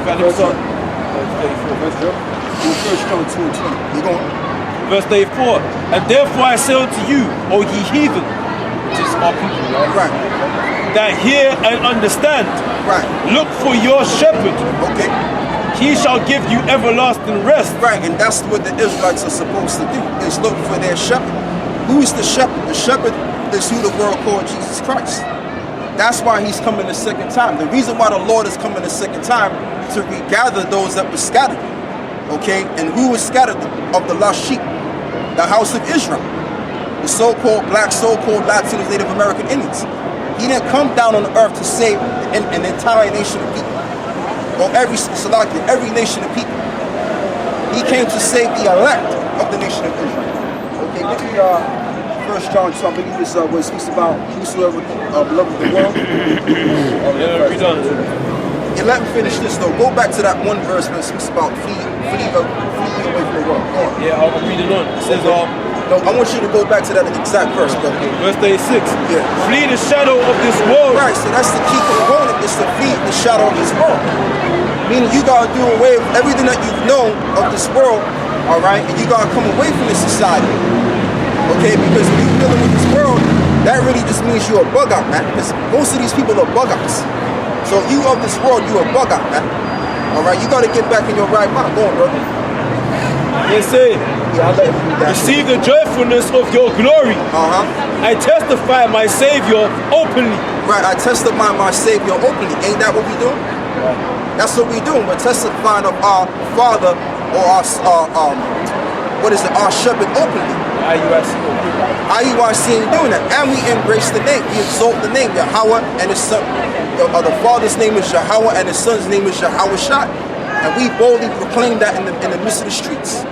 Verse John 2 and 20. You going? Verse 34. And therefore I say unto you, O ye heathen, which is our people, Right. that hear and understand. Right. Look for your shepherd. Okay. He shall give you everlasting rest. Right, and that's what the Israelites are supposed to do, is look for their shepherd. Who's the shepherd? The shepherd is who the world called Jesus Christ. That's why he's coming the second time. The reason why the Lord is coming the second time, to regather those that were scattered. Okay, and who was scattered of the lost sheep? The house of Israel. The so-called black, so-called Latinos, Native American Indians. He didn't come down on the earth to save an entire nation of people. Or every nation of people. He came to save the elect of the nation of Israel. Okay, look at 1 John 2, I believe this where it speaks about whosoever love of the world. Let me finish this though. Go back to that one verse where it speaks about flee away from the world. Yeah, I'll read it on. It says, no, I want you to go back to that exact verse, brother. Verse 36. Yeah. Flee the shadow of this world. Right, so that's the key component, is to flee the shadow of this world. Meaning you gotta do away with everything that you've known of this world, all right? And you gotta come away from this society, okay? Because when you're dealing with this world, that really just means you're a bug out, man. Because most of these people are bug outs. So if you of this world, you're a bug out, man. All right, you gotta get back in your right mind. Go on, brother. They say, Yeah, I'll let you do that. receive the joyfulness of your glory. I testify my Savior openly. Right, I testify my Savior openly. Ain't that what we doing? That's what we doing. We're testifying of our Father, or our our shepherd openly. IUIC ain't doing that. And we embrace the name. We exalt the name, Yahawah, and his son. The Father's name is Yahawah, and his son's name is Yahawah. And we boldly proclaim that in the midst of the streets.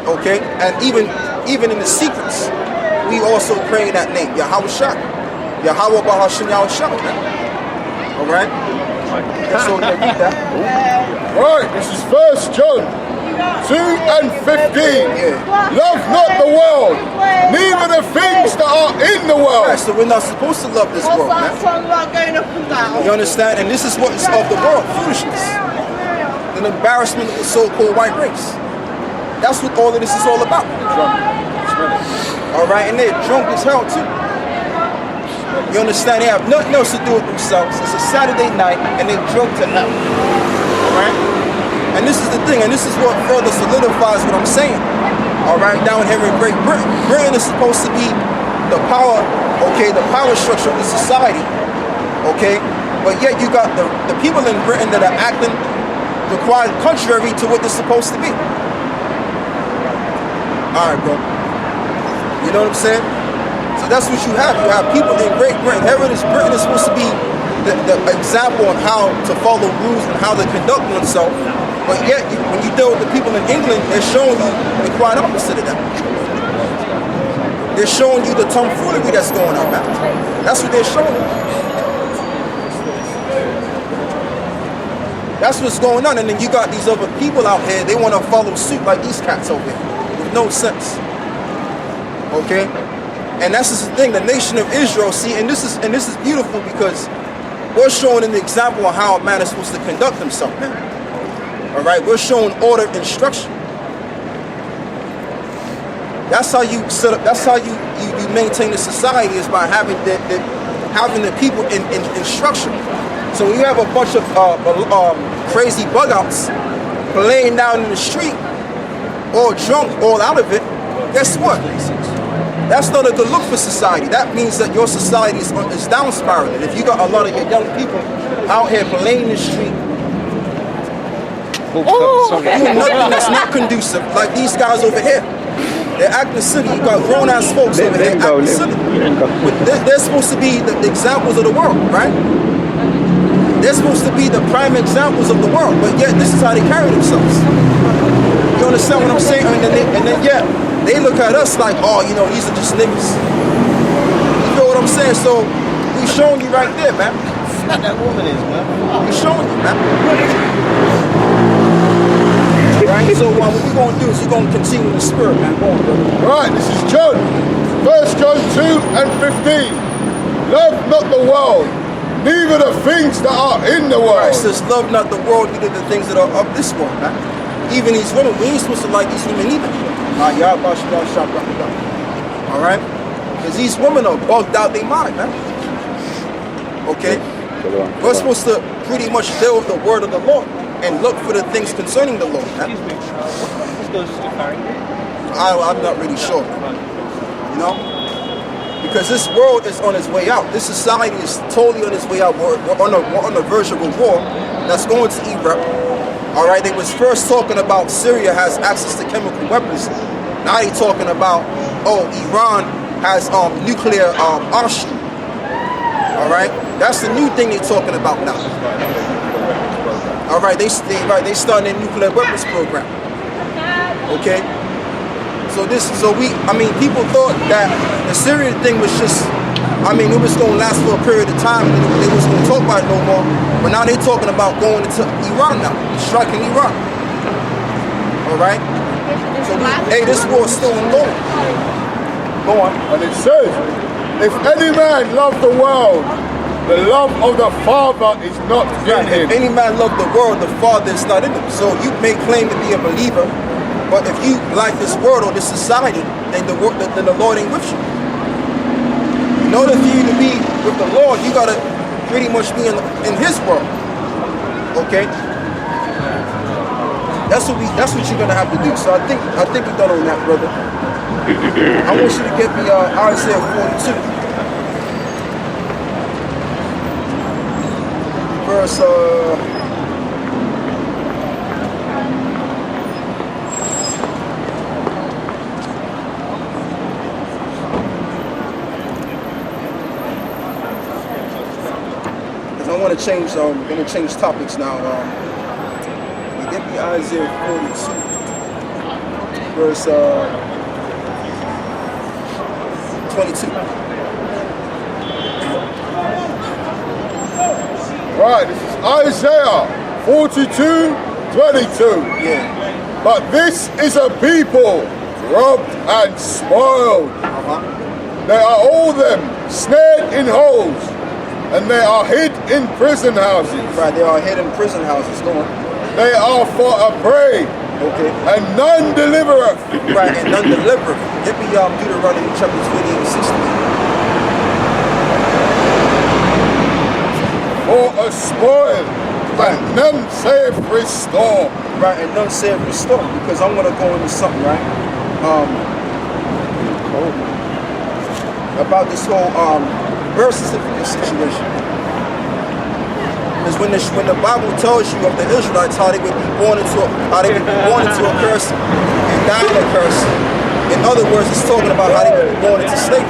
Okay? And even in the secrets, we also pray that name, Yahawah. Yahawah Bahashim Yahawah. Alright? So read that. Right, this is 1 John 2 and 15. Yeah. Love not the world, neither the things that are in the world. Right, so we're not supposed to love this world, man. You understand? And this is what is of the world, foolishness. An embarrassment of the so-called white race. That's what all of this is all about. Alright, and they're drunk as hell too. You understand? They have nothing else to do with themselves. It's a Saturday night and they're drunk to hell. Alright? And this is the thing, and this is what further solidifies what I'm saying. Alright, down here in Great Britain. Britain is supposed to be the power, okay, the power structure of the society. Okay? But yet you got the people in Britain that are acting quite contrary to what they're supposed to be. Alright, bro. You know what I'm saying? So that's what you have. You have people in Great Britain. Britain is supposed to be the example on how to follow rules and how to conduct oneself. But yet, when you deal with the people in England, they're showing you the quite opposite of that. They're showing you the tomfoolery that's going on now. That's what they're showing you. That's what's going on. And then you got these other people out here, they want to follow suit like these cats over here. With no sense. Okay? And that's just the thing, the nation of Israel, see, and this is beautiful because we're showing an example of how a man is supposed to conduct himself, man. Alright, we're showing order and structure. That's how you set up, that's how you maintain the society, is by having the people in structure. So when you have a bunch of crazy bug outs laying down in the street, all drunk, all out of it, guess what? That's not a good look for society. That means that your society is down spiraling. If you got a lot of your young people out here playing the street, doing nothing that's not conducive, like these guys over here. They're acting silly. You got grown ass folks over here acting silly. But they're supposed to be the examples of the world, right? They're supposed to be the prime examples of the world, but yet this is how they carry themselves. You understand what I'm saying? And then they look at us like, oh, you know, these are just niggas. You know what I'm saying? So we showing you right there, man. What that woman is, man. We showing you, man. Right? So what we're going to do is we're going to continue the spirit, man. Go on, brother. Right, this is John. 1 John 2 and 15. Love not the world, neither the things that are in the world. Right, it says, love not the world, neither the things that are of this world, man. Even these women, we ain't supposed to like these women either. All right? Because these women are bugged out their mind, man. Okay? We're supposed to pretty much deal with the word of the Lord and look for the things concerning the Lord, man. I'm not really sure, you know? Because this world is on its way out. This society is totally on its way out. We're on the verge of a war that's going to erupt. All right, they was first talking about Syria has access to chemical weapons. Now they talking about, oh, Iran has nuclear arsenal. All right, that's the new thing they're talking about now. All right, they starting a nuclear weapons program. Okay. People thought that the Syrian thing was just, it was going to last for a period of time and they was going to talk about it no more. But now they're talking about going into Iran now, striking Iran. All right? So, this war is still ongoing. Go on. And it says, if any man love the world, the love of the Father is not in him. If any man love the world, the Father is not in him. So you may claim to be a believer, but if you like this world or this society, then the Lord ain't with you. In order for you to be with the Lord, you gotta pretty much be in His world. Okay? That's what you're gonna have to do. So I think we're done on that, brother. I want you to get me Isaiah 42, verse. I want to change. We're going to change topics now. We get the Isaiah 42, verse 22. Right, this is Isaiah 42:22. Yeah. But this is a people robbed and spoiled. They are all them snared in holes, and they are hid in prison houses. Right, they are hid in prison houses. Go on. They are for a prey. Okay. And none delivereth. Right, and none delivereth. Get me Deuteronomy chapter 28 and 16. For a spoil, and none saith restore. Right, and none saith restore, because I'm gonna go into something, right? About this whole birth certificate situation. Because when the Bible tells you of the Israelites how they would be born into a curse and die in a curse, in other words, it's talking about how they would be born into slavery.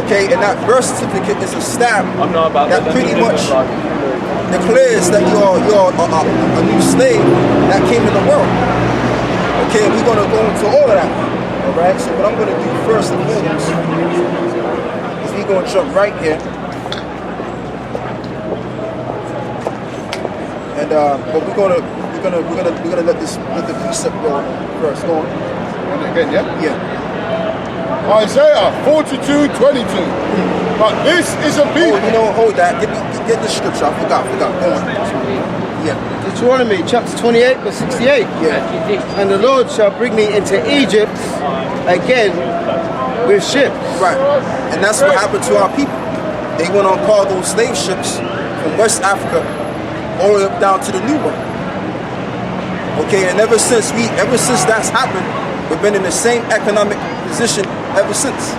Okay, and that birth certificate is a stamp that pretty much declares that you're a new slave that came in the world. Okay, we're gonna go into all of that. All right. So what I'm gonna do first and foremost is we're gonna jump right here, and but we're gonna let the precept go first. Go on. And again, yeah. Yeah. Isaiah 42:22. But this is a people. Oh, hold that. Get the scripture. I forgot. Go on. Yeah. Deuteronomy chapter 28 verse 68. Yeah. And the Lord shall bring me into Egypt again with ships. Right. And that's what happened to our people. They went on cargo slave ships from West Africa all the way up down to the New World. Okay, and ever since that's happened, we've been in the same economic position ever since.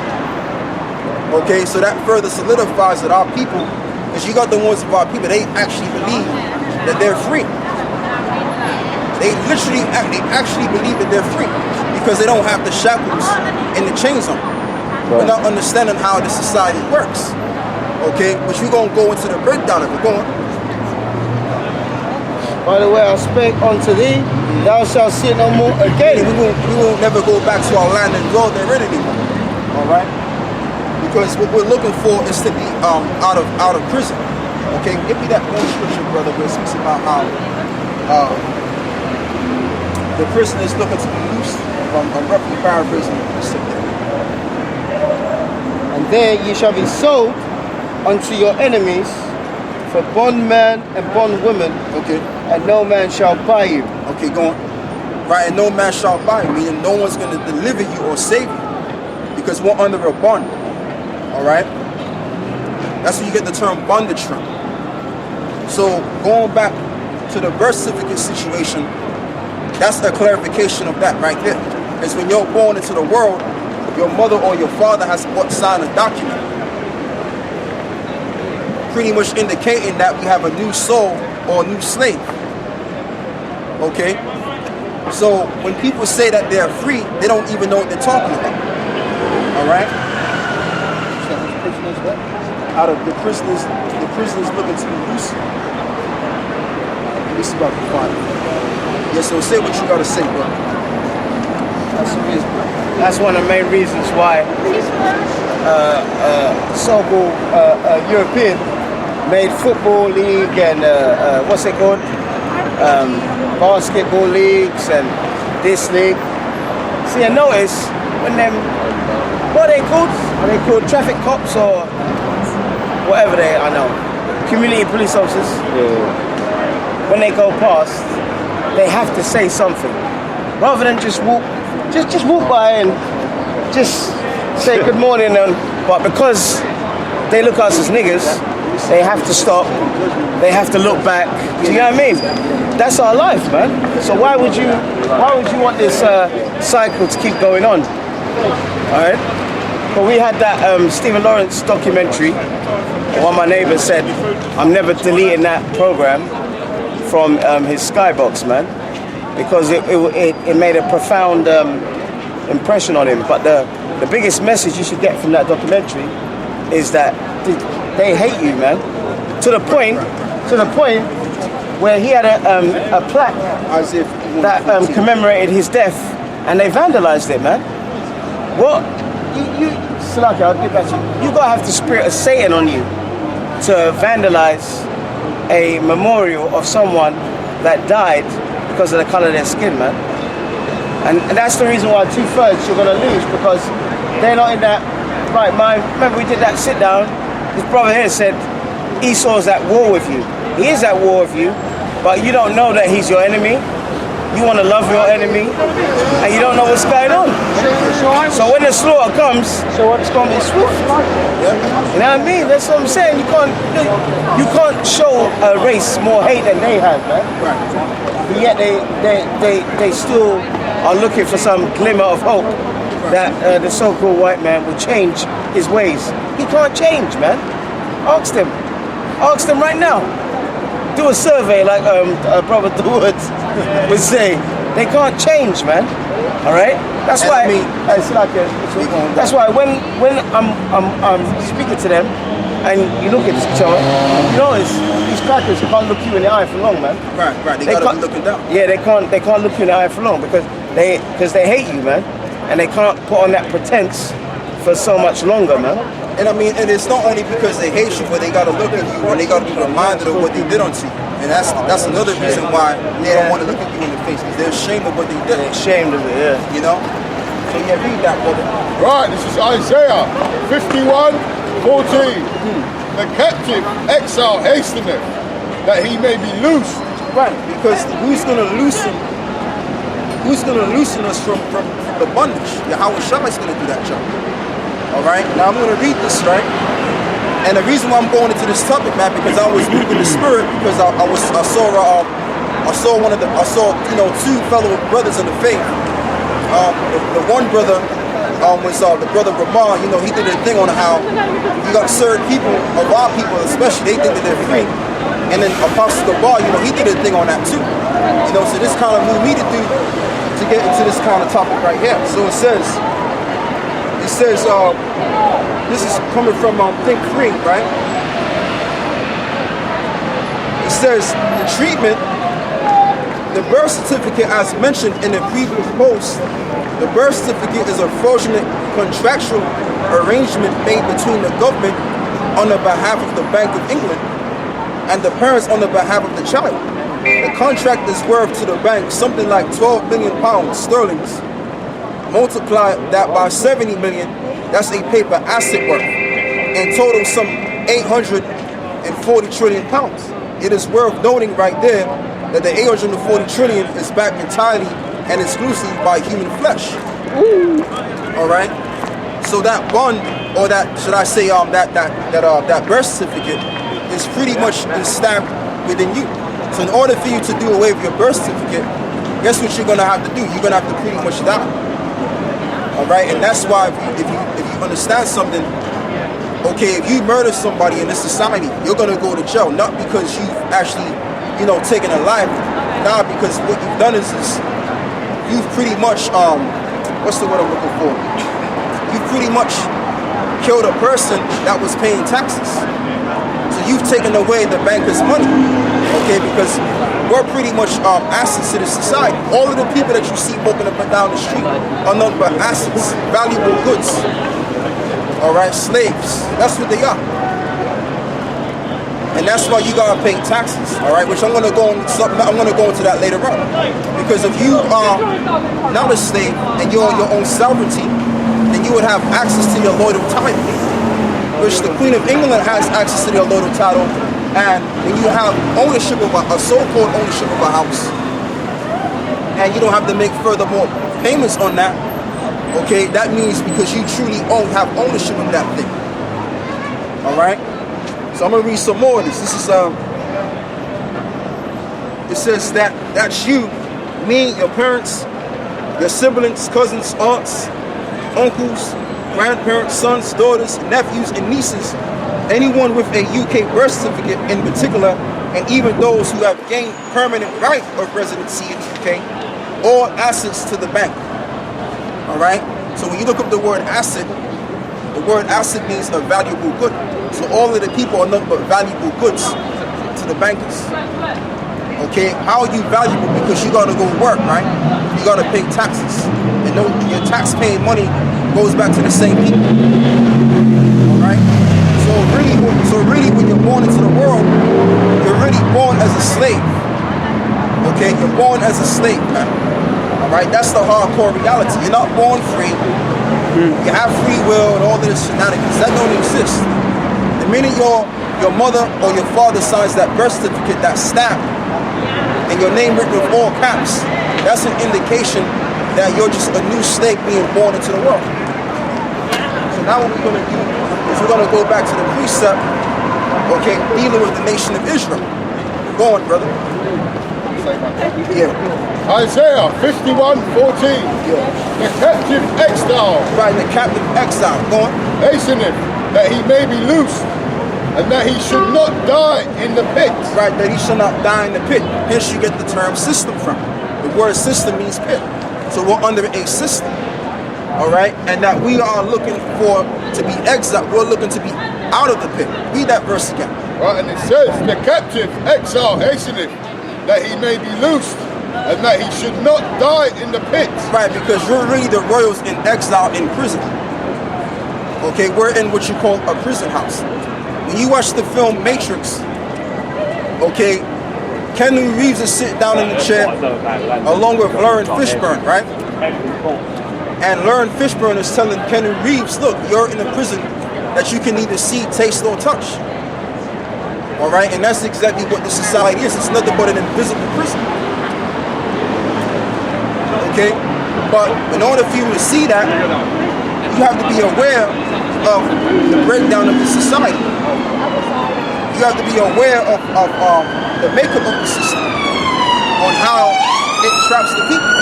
Okay, so that further solidifies that our people, because you got the ones of our people, they actually believe that they're free. They actually believe that they're free because they don't have the shackles and the chains on. We're not understanding how the society works. Okay, but we're gonna go into the breakdown of it. Go on. By the way, I spake unto thee, thou shalt see no more again. We won't never go back to our land and dwell therein anymore. All right? Because what we're looking for is to be out of prison. Okay, give me that one scripture, brother, where it speaks about how the prison is looking to be loosed. I'm roughly paraphrasing the precept there. And there ye shall be sold unto your enemies for bondman and bondwoman, Okay. and no man shall buy you. Okay, go on. Right, and no man shall buy you, meaning no one's going to deliver you or save you because we're under a bond. All right? That's where you get the term bondage from. So going back to the birth certificate situation, that's a clarification of that right there. It's when you're born into the world, your mother or your father has signed a document pretty much indicating that we have a new soul or a new slave. Okay? So when people say that they're free, they don't even know what they're talking about. All right? Out of the prisoners looking to be loose. Let me see if I can find it. Yeah, so say what you gotta say, bro. That's the reason. That's one of the main reasons why so-called European made football league and what's it called? Basketball leagues and this league. See, I notice when them, what are they called? Are they called traffic cops or whatever they are now? Community police officers. Yeah. When they go past, they have to say something rather than just walk by and just say good morning. But because they look at us as niggas, they have to stop. They have to look back. Do you know what I mean? That's our life, man. So why would you want this cycle to keep going on? All right. But we had that Stephen Lawrence documentary. One of my neighbors said, "I'm never deleting that program from his skybox, man, because it made a profound impression on him." But the biggest message you should get from that documentary is that they hate you, man, to the point where he had a plaque that commemorated his death, and they vandalized it, man. What? Salaki, I'll get back to you. You gotta have the spirit of Satan on you to vandalize a memorial of someone that died because of the color of their skin, man. And that's the reason why 2/3 you're gonna lose, because they're not in that right mind. Remember, we did that sit down. His brother here said Esau's at war with you. He is at war with you, but you don't know that he's your enemy. You want to love your enemy, and you don't know what's going on. So when the slaughter comes, it's going to be swift. You know what I mean? That's what I'm saying. You can't show a race more hate than they have, man. But yet they still are looking for some glimmer of hope that the so-called white man will change his ways. He can't change, man. Ask them. Ask them right now. Do a survey like Brother Deward would say. They can't change, man. All right. That's why. That's why when I'm speaking to them, and you look at each other, you notice these crackers can't look you in the eye for long, man. Right. They gotta be looking down. Yeah, they can't look you in the eye for long because they hate you, man, and they can't put on that pretense for so much longer, man. And I mean, and it's not only because they hate you, but they gotta look at you and they gotta be reminded of what they did unto you. And that's another reason why they don't want to look at you in the face, because they're ashamed of what they did. They're ashamed of it, yeah. You know? So yeah, read that, brother. Right, this is Isaiah 51:14. The captive exile hasteneth, that he may be loosed. Right, because who's gonna loosen us from the bondage? Yahawah is gonna do that job. Alright, now I'm gonna read this, right? And the reason why I'm going into this topic, man, because I was moved in the spirit, because I saw two fellow brothers in the faith. The one brother was the brother Ramon. You know, he did a thing on how you got certain people, of our people especially, they think that they're free. And then Apostle Gabar, you know, he did a thing on that too. You know, so this kind of moved me to get into this kind of topic right here. So it says, this is coming from Think Free, right? It says, the treatment, the birth certificate, as mentioned in the previous post, the birth certificate is a fraudulent contractual arrangement made between the government on the behalf of the Bank of England and the parents on the behalf of the child. The contract is worth to the bank something like £12 million sterlings. Multiply that by 70 million, that's a paper asset worth. In total, some 840 trillion pounds. It is worth noting right there that the 840 trillion is backed entirely and exclusively by human flesh. All right. So that bond, or that, should I say, that birth certificate is pretty much stamped within you. So in order for you to do away with your birth certificate, guess what you're gonna have to do? You're gonna have to pretty much die. All right, and that's why if you understand something, okay, if you murder somebody in this society, you're gonna go to jail, not because you've actually, taken a life, nah, because what you've done is you've pretty much what's the word I'm looking for? You pretty much killed a person that was paying taxes. So you've taken away the banker's money, okay? Because we're pretty much assets to the society. All of the people that you see walking up and down the street are nothing but assets, valuable goods. All right, slaves. That's what they are. And that's why you gotta pay taxes. All right, which I'm gonna go into that later on. Because if you are not a slave and you're on your own sovereignty, then you would have access to your Lordal title, which the Queen of England has access to their Lordal title. And when you have ownership of a so-called ownership of a house, and you don't have to make furthermore payments on that, okay, that means because you truly have ownership of that thing. All right. So I'm gonna read some more of this. This is it says that's you, me, your parents, your siblings, cousins, aunts, uncles, grandparents, sons, daughters, nephews, and nieces, anyone with a UK birth certificate in particular, and even those who have gained permanent right of residency in the UK, or assets to the bank. All right? So when you look up the word asset means a valuable good. So all of the people are nothing but valuable goods to the bankers. Okay, how are you valuable? Because you gotta go work, right? You gotta pay taxes. And your tax paying money goes back to the same people. Alright? So really when you're born into the world, you're really born as a slave. Okay, you're born as a slave, man. Alright, that's the hardcore reality. You're not born free. You have free will and all of this shenanigans. That don't exist. The minute your mother or your father signs that birth certificate, that stamp, and your name written with all caps, that's an indication that you're just a new slave being born into the world. So now what we're going to do is we're going to go back to the precept, okay, dealing with the nation of Israel. Go on, brother. Yeah. Isaiah 51:14. Yeah. The captive exile. Right, the captive exile. Go on. Hasteneth, that he may be loosed, and that he should not die in the pit. Right, that he shall not die in the pit. Hence you get the term system from. The word system means pit. So we're under a system. All right, and that we are looking to be exiled. We're looking to be out of the pit. Read that verse again. Right, and it says, the captive exile hasteneth, that he may be loosed, and that he should not die in the pit. Right, because we're really the royals in exile in prison. Okay, we're in what you call a prison house. When you watch the film Matrix, okay, Keanu Reeves is sitting down in the chair along with Lauren Fishburne, right? And Lauren Fishburne is telling Keanu Reeves, look, you're in a prison that you can neither see, taste, or touch. All right, and that's exactly what the society is. It's nothing but an invisible prison. Okay, but in order for you to see that, you have to be aware of the breakdown of the society. You have to be aware of the makeup of the system, on how it traps the people.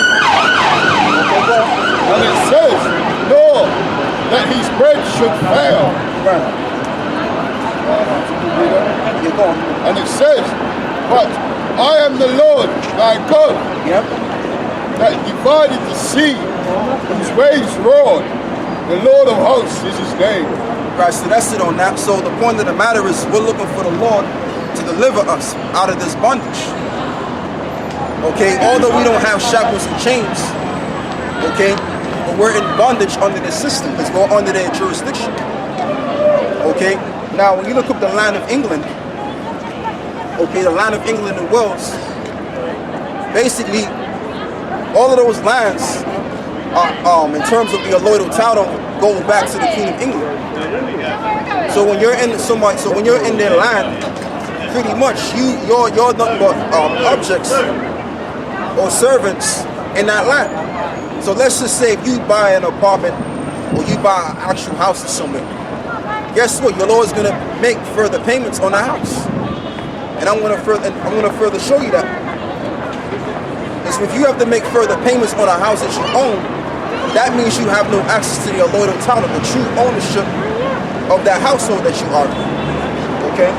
Okay, go on. And it says, nor that his bread should fail. Right. And it says, but I am the Lord thy God, Yep. that divided the sea, whose waves roared. The Lord of hosts is his name. Right, so that's it on that. So the point of the matter is we're looking for the Lord to deliver us out of this bondage. Okay, although we don't have shackles and chains, okay, but we're in bondage under the system because we're under their jurisdiction. Okay, now when you look up the land of England, okay, the land of England and Wales, basically all of those lands are, in terms of the allodial title, go back to the Queen of England. So when you're in their land, pretty much you're nothing but objects or servants in that land. So let's just say if you buy an apartment or you buy an actual house somewhere, guess what? Your Lord is gonna make further payments on the house, and I'm gonna further show you that. Because if you have to make further payments on a house that you own, that means you have no access to the allotted title, the true ownership of that household that you are. Okay.